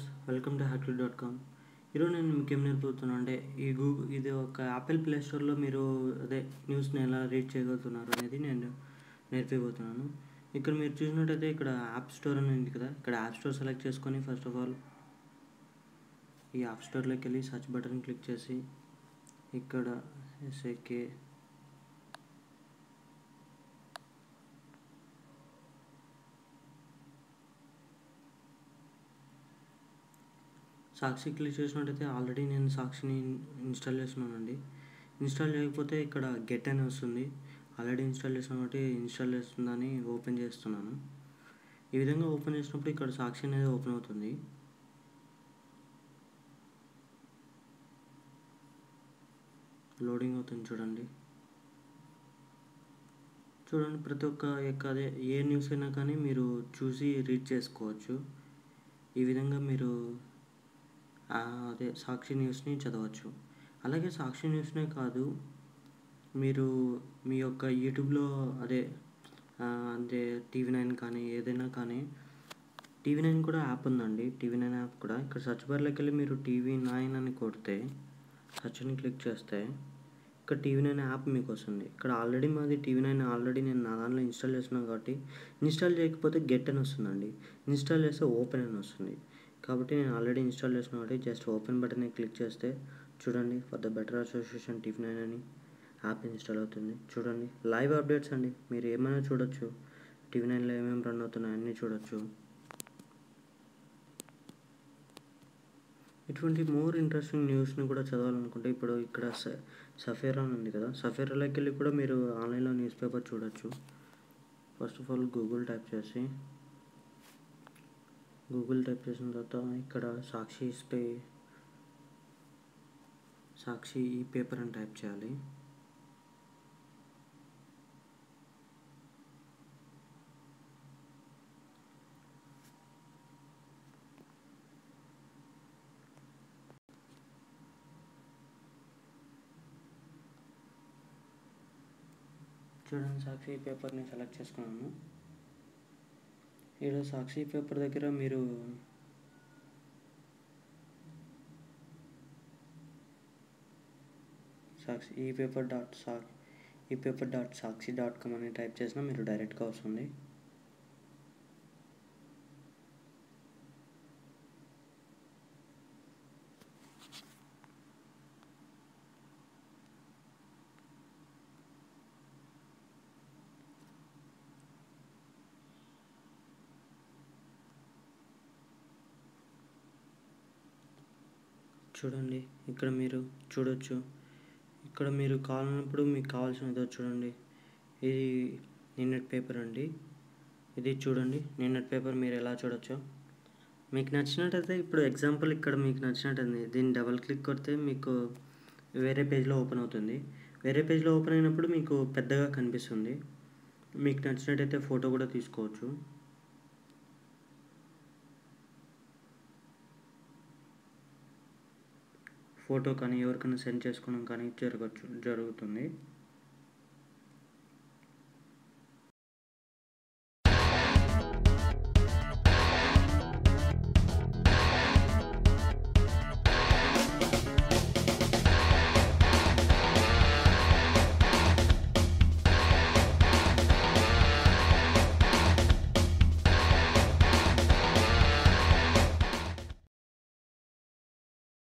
Viewers, welcome to hackly.com. ఈరోజు నేను మీకు ఏం నేర్పుతున్నాను అంటే ఇది ఒక యాపిల్ ప్లే స్టోర్లో మీరు న్యూస్ని ఎలా రీడ్ చేయగలుగుతున్నారు అనేది నేను నేర్పిపోతున్నాను. ఇక్కడ మీరు చూసినట్టయితే ఇక్కడ యాప్ స్టోర్ అని ఉంది కదా, ఇక్కడ యాప్ స్టోర్ సెలెక్ట్ చేసుకొని ఫస్ట్ ఆఫ్ ఆల్ ఈ యాప్ స్టోర్లోకి వెళ్ళి సర్చ్ బటన్ క్లిక్ చేసి ఇక్కడ SAK సాక్షి క్లిక్ చేసినట్టయితే ఆల్రెడీ నేను సాక్షిని ఇన్స్టాల్ చేస్తున్నానండి. ఇన్స్టాల్ చేయకపోతే ఇక్కడ గెట్ అని వస్తుంది. ఆల్రెడీ ఇన్స్టాల్ చేసిన కాబట్టి ఇన్స్టాల్ చేస్తుందని ఓపెన్ చేస్తున్నాను. ఈ విధంగా ఓపెన్ చేసినప్పుడు ఇక్కడ సాక్షి అనేది ఓపెన్ అవుతుంది. లోడింగ్ అవుతుంది చూడండి. ప్రతి ఒక్క ఏ న్యూస్ అయినా కానీ మీరు చూసి రీడ్ చేసుకోవచ్చు. ఈ విధంగా మీరు సాక్షి న్యూస్ని చదవచ్చు. అలాగే సాక్షి న్యూస్నే కాదు, మీరు మీ యొక్క యూట్యూబ్లో TV9 కానీ ఏదైనా కానీ, TV9 కూడా యాప్ ఉందండి. TV9 యాప్ కూడా ఇక్కడ సర్చ్ బార్లోకి వెళ్ళి మీరు TV9 అని కొడితే సర్చ్ని క్లిక్ చేస్తే ఇక్కడ TV9 యాప్ మీకు వస్తుంది. ఇక్కడ ఆల్రెడీ మాది TV9 ఆల్రెడీ నేను నా దాంట్లో ఇన్స్టాల్ చేస్తున్నాను కాబట్టి ఇన్స్టాల్ చేయకపోతే గెట్ అని వస్తుందండి. ఇన్స్టాల్ చేస్తే ఓపెన్ అని వస్తుంది. కాబట్టి నేను ఆల్రెడీ ఇన్స్టాల్ చేసిన కాబట్టి జస్ట్ ఓపెన్ బటన్ని క్లిక్ చేస్తే చూడండి, for the better association TV9 అని యాప్ ఇన్స్టాల్ అవుతుంది. చూడండి, లైవ్ అప్డేట్స్ అండి. మీరు ఏమైనా చూడొచ్చు. TV9లో ఏమేమి రన్ అవుతున్నాయి అన్నీ చూడొచ్చు. ఇటువంటి మోర్ ఇంట్రెస్టింగ్ న్యూస్ని కూడా చదవాలనుకుంటే ఇప్పుడు ఇక్కడ సఫేరా అని ఉంది కదా, సఫేరాలోకి వెళ్ళి కూడా మీరు ఆన్లైన్లో న్యూస్ పేపర్ చూడొచ్చు. First of all Google type చేసిన తర్వాత ఇక్కడ సాక్షి ఈ పేపర్ అని టైప్ చేయాలి. చూడండి, సాక్షి పేపర్ని సెలెక్ట్ చేసుకున్నాను. ఇక్కడ సాక్షి పేపర్ దగ్గర మీరు ఈపేపర్.సాక్షి.com అని టైప్ చేసినా మీరు డైరెక్ట్గా వస్తుంది. చూడండి, ఇక్కడ మీరు చూడొచ్చు. ఇక్కడ మీరు కావాలన్నప్పుడు మీకు కావాల్సినది చూడండి. ఇది నిన్నటి పేపర్ అండి. ఇది చూడండి, నిన్నటి పేపర్ మీరు ఎలా చూడొచ్చో. మీకు నచ్చినట్టయితే ఇప్పుడు ఎగ్జాంపుల్ ఇక్కడ మీకు నచ్చినట్టుంది, దీన్ని డబల్ క్లిక్ కొడితే మీకు వేరే పేజ్లో ఓపెన్ అవుతుంది. వేరే పేజ్లో ఓపెన్ అయినప్పుడు మీకు పెద్దగా కనిపిస్తుంది. మీకు నచ్చినట్టయితే ఫోటో కూడా తీసుకోవచ్చు. ఫోటో కానీ ఎవరికైనా సెండ్ చేసుకోవడం కానీ జరుగుతుంది.